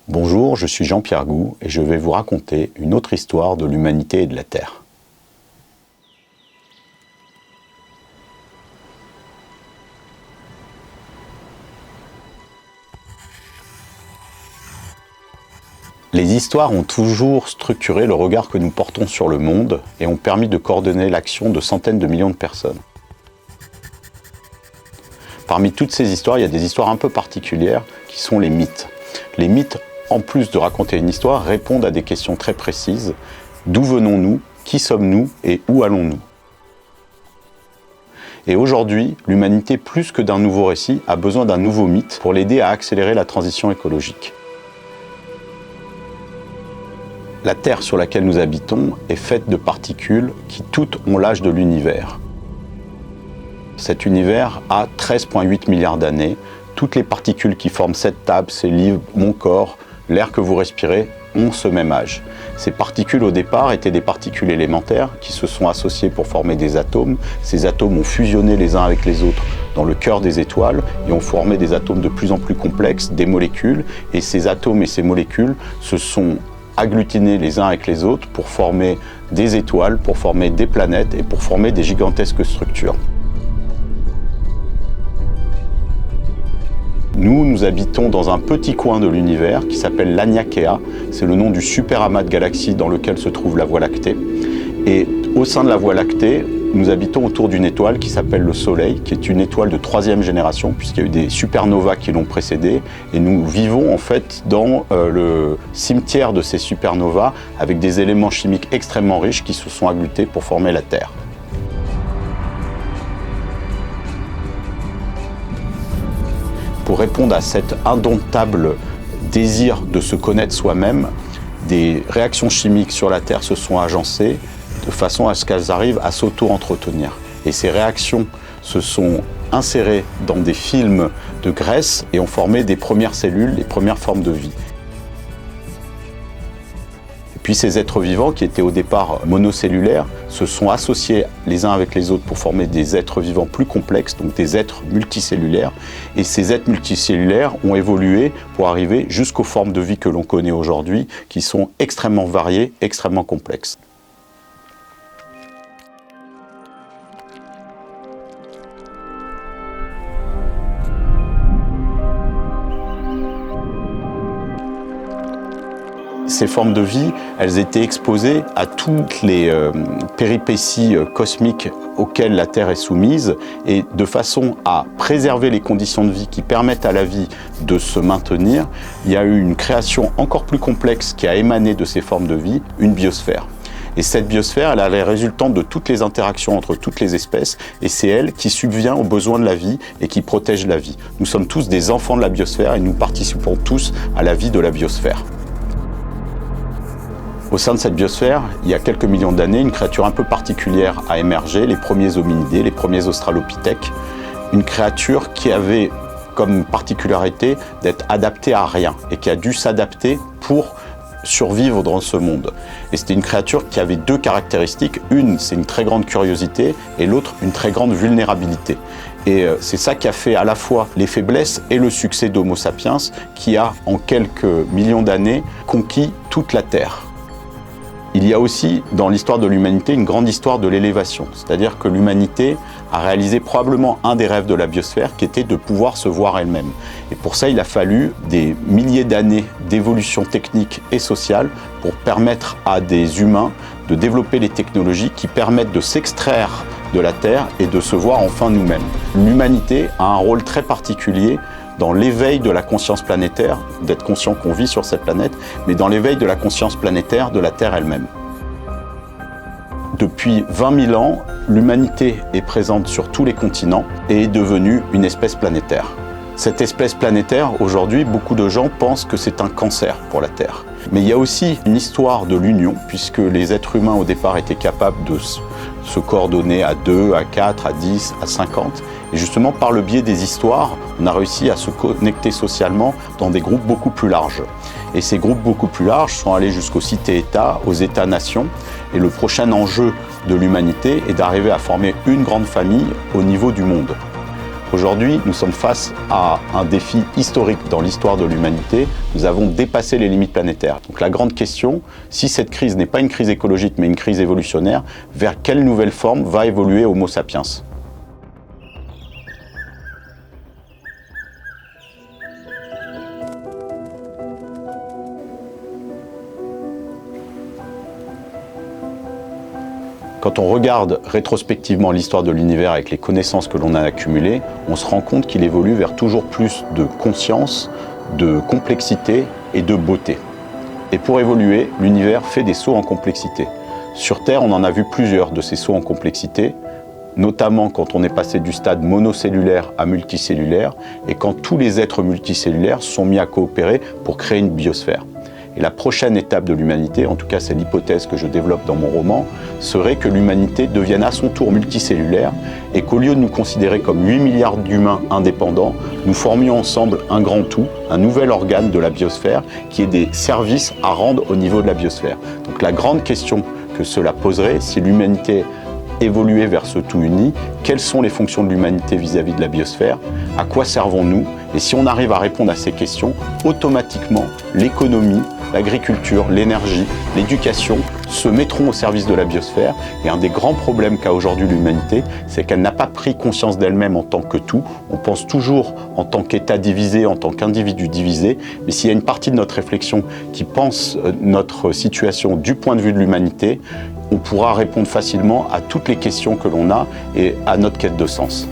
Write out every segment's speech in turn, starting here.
Bonjour, je suis Jean-Pierre Gou et je vais vous raconter une autre histoire de l'humanité et de la Terre. Les histoires ont toujours structuré le regard que nous portons sur le monde et ont permis de coordonner l'action de centaines de millions de personnes. Parmi toutes ces histoires, il y a des histoires un peu particulières qui sont les mythes. Les mythes, en plus de raconter une histoire, répondent à des questions très précises. D'où venons-nous? Qui sommes-nous? Et où allons-nous? Et aujourd'hui, l'humanité, plus que d'un nouveau récit, a besoin d'un nouveau mythe pour l'aider à accélérer la transition écologique. La Terre sur laquelle nous habitons est faite de particules qui toutes ont l'âge de l'univers. Cet univers a 13,8 milliards d'années. Toutes les particules qui forment cette table, ces livres, mon corps, l'air que vous respirez, ont ce même âge. Ces particules au départ étaient des particules élémentaires qui se sont associées pour former des atomes. Ces atomes ont fusionné les uns avec les autres dans le cœur des étoiles et ont formé des atomes de plus en plus complexes, des molécules. Et ces atomes et ces molécules se sont agglutinés les uns avec les autres pour former des étoiles, pour former des planètes et pour former des gigantesques structures. Nous habitons dans un petit coin de l'univers qui s'appelle l'Aniakea. C'est le nom du super amas de galaxies dans lequel se trouve la Voie lactée. Et au sein de la Voie lactée, nous habitons autour d'une étoile qui s'appelle le Soleil, qui est une étoile de 3e génération, puisqu'il y a eu des supernovas qui l'ont précédée. Et nous vivons en fait dans le cimetière de ces supernovas avec des éléments chimiques extrêmement riches qui se sont agglutés pour former la Terre. Pour répondre à cet indomptable désir de se connaître soi-même, des réactions chimiques sur la Terre se sont agencées de façon à ce qu'elles arrivent à s'auto-entretenir. Et ces réactions se sont insérées dans des films de graisse et ont formé des premières cellules, les premières formes de vie. Puis ces êtres vivants, qui étaient au départ monocellulaires, se sont associés les uns avec les autres pour former des êtres vivants plus complexes, donc des êtres multicellulaires. Et ces êtres multicellulaires ont évolué pour arriver jusqu'aux formes de vie que l'on connaît aujourd'hui, qui sont extrêmement variées, extrêmement complexes. Ces formes de vie, elles étaient exposées à toutes les péripéties cosmiques auxquelles la Terre est soumise et de façon à préserver les conditions de vie qui permettent à la vie de se maintenir, il y a eu une création encore plus complexe qui a émané de ces formes de vie, une biosphère. Et cette biosphère, elle est résultante de toutes les interactions entre toutes les espèces et c'est elle qui subvient aux besoins de la vie et qui protège la vie. Nous sommes tous des enfants de la biosphère et nous participons tous à la vie de la biosphère. Au sein de cette biosphère, il y a quelques millions d'années, une créature un peu particulière a émergé, les premiers hominidés, les premiers australopithèques. Une créature qui avait comme particularité d'être adaptée à rien et qui a dû s'adapter pour survivre dans ce monde. Et c'était une créature qui avait deux caractéristiques. Une, c'est une très grande curiosité et l'autre, une très grande vulnérabilité. Et c'est ça qui a fait à la fois les faiblesses et le succès d'Homo sapiens qui a, en quelques millions d'années, conquis toute la Terre. Il y a aussi, dans l'histoire de l'humanité, une grande histoire de l'élévation. C'est-à-dire que l'humanité a réalisé probablement un des rêves de la biosphère qui était de pouvoir se voir elle-même. Et pour ça, il a fallu des milliers d'années d'évolution technique et sociale pour permettre à des humains de développer les technologies qui permettent de s'extraire de la Terre et de se voir enfin nous-mêmes. L'humanité a un rôle très particulier dans l'éveil de la conscience planétaire, d'être conscient qu'on vit sur cette planète, mais dans l'éveil de la conscience planétaire de la Terre elle-même. Depuis 20 000 ans, l'humanité est présente sur tous les continents et est devenue une espèce planétaire. Cette espèce planétaire, aujourd'hui, beaucoup de gens pensent que c'est un cancer pour la Terre. Mais il y a aussi une histoire de l'union, puisque les êtres humains au départ étaient capables de se coordonner à 2, à 4, à 10, à 50. Et justement, par le biais des histoires, on a réussi à se connecter socialement dans des groupes beaucoup plus larges. Et ces groupes beaucoup plus larges sont allés jusqu'aux cités-États, aux États-nations. Et le prochain enjeu de l'humanité est d'arriver à former une grande famille au niveau du monde. Aujourd'hui, nous sommes face à un défi historique dans l'histoire de l'humanité. Nous avons dépassé les limites planétaires. Donc la grande question, si cette crise n'est pas une crise écologique mais une crise évolutionnaire, vers quelle nouvelle forme va évoluer Homo sapiens ? Quand on regarde rétrospectivement l'histoire de l'univers avec les connaissances que l'on a accumulées, on se rend compte qu'il évolue vers toujours plus de conscience, de complexité et de beauté. Et pour évoluer, l'univers fait des sauts en complexité. Sur Terre, on en a vu plusieurs de ces sauts en complexité, notamment quand on est passé du stade monocellulaire à multicellulaire et quand tous les êtres multicellulaires sont mis à coopérer pour créer une biosphère. Et la prochaine étape de l'humanité, en tout cas c'est l'hypothèse que je développe dans mon roman, serait que l'humanité devienne à son tour multicellulaire et qu'au lieu de nous considérer comme 8 milliards d'humains indépendants, nous formions ensemble un grand tout, un nouvel organe de la biosphère qui ait des services à rendre au niveau de la biosphère. Donc la grande question que cela poserait, si l'humanité évoluer vers ce tout uni, quelles sont les fonctions de l'humanité vis-à-vis de la biosphère, à quoi servons-nous, et si on arrive à répondre à ces questions, automatiquement l'économie, l'agriculture, l'énergie, l'éducation se mettront au service de la biosphère. Et un des grands problèmes qu'a aujourd'hui l'humanité, c'est qu'elle n'a pas pris conscience d'elle-même en tant que tout. On pense toujours en tant qu'État divisé, en tant qu'individu divisé, mais s'il y a une partie de notre réflexion qui pense notre situation du point de vue de l'humanité, on pourra répondre facilement à toutes les questions que l'on a et à notre quête de sens.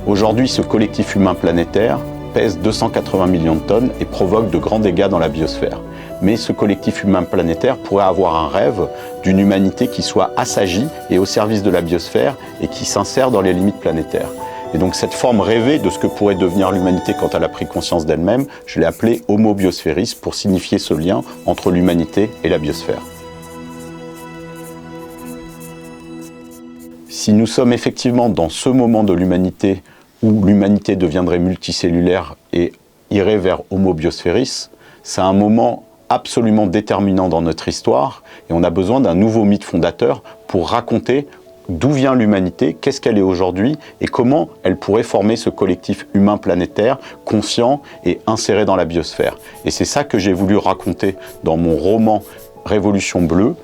Aujourd'hui, ce collectif humain planétaire pèse 280 millions de tonnes et provoque de grands dégâts dans la biosphère. Mais ce collectif humain planétaire pourrait avoir un rêve d'une humanité qui soit assagie et au service de la biosphère et qui s'insère dans les limites planétaires. Et donc cette forme rêvée de ce que pourrait devenir l'humanité quand elle a pris conscience d'elle-même, je l'ai appelée Homo Biosphéris pour signifier ce lien entre l'humanité et la biosphère. Si nous sommes effectivement dans ce moment de l'humanité où l'humanité deviendrait multicellulaire et irait vers Homo Biosphéris, c'est un moment absolument déterminant dans notre histoire et on a besoin d'un nouveau mythe fondateur pour raconter d'où vient l'humanité, qu'est-ce qu'elle est aujourd'hui et comment elle pourrait former ce collectif humain planétaire conscient et inséré dans la biosphère. Et c'est ça que j'ai voulu raconter dans mon roman Révolution bleue,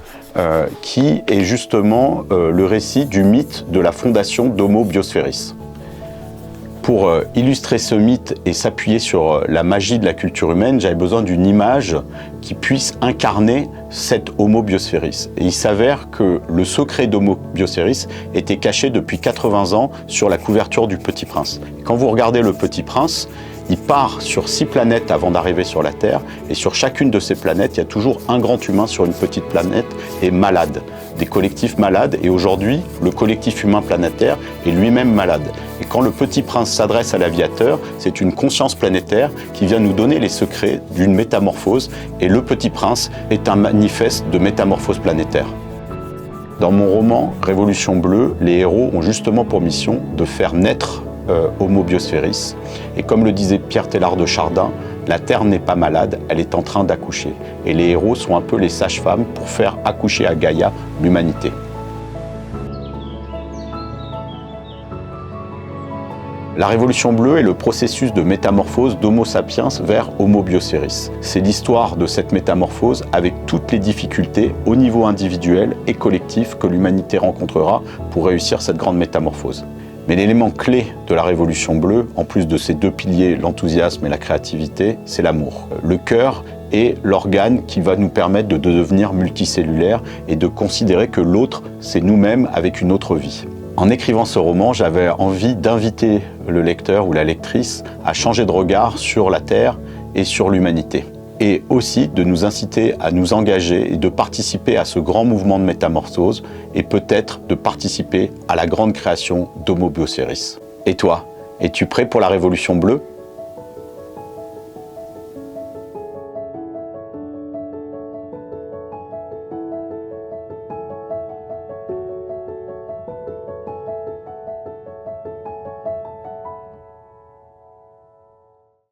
qui est justement le récit du mythe de la fondation d'Homo Biosphéris. Pour illustrer ce mythe et s'appuyer sur la magie de la culture humaine, j'avais besoin d'une image qui puisse incarner cet Homo Biosphéris. Et il s'avère que le secret d'Homo Biosphéris était caché depuis 80 ans sur la couverture du Petit Prince. Quand vous regardez le Petit Prince, il part sur 6 planètes avant d'arriver sur la Terre, et sur chacune de ces planètes, il y a toujours un grand humain sur une petite planète et malade, des collectifs malades, et aujourd'hui, le collectif humain planétaire est lui-même malade. Et quand le Petit Prince s'adresse à l'aviateur, c'est une conscience planétaire qui vient nous donner les secrets d'une métamorphose, et le Petit Prince est un manifeste de métamorphose planétaire. Dans mon roman Révolution bleue, les héros ont justement pour mission de faire naître Homo Biosphéris. Et comme le disait Pierre Teilhard de Chardin, la Terre n'est pas malade, elle est en train d'accoucher. Et les héros sont un peu les sages-femmes pour faire accoucher à Gaïa l'humanité. La Révolution bleue est le processus de métamorphose d'Homo sapiens vers Homo Biosphéris. C'est l'histoire de cette métamorphose avec toutes les difficultés au niveau individuel et collectif que l'humanité rencontrera pour réussir cette grande métamorphose. Mais l'élément clé de la Révolution bleue, en plus de ces deux piliers, l'enthousiasme et la créativité, c'est l'amour. Le cœur est l'organe qui va nous permettre de devenir multicellulaire et de considérer que l'autre, c'est nous-mêmes avec une autre vie. En écrivant ce roman, j'avais envie d'inviter le lecteur ou la lectrice à changer de regard sur la Terre et sur l'humanité. Et aussi de nous inciter à nous engager et de participer à ce grand mouvement de métamorphose et peut-être de participer à la grande création d'Homo Biosphéris. Et toi, es-tu prêt pour la Révolution bleue ?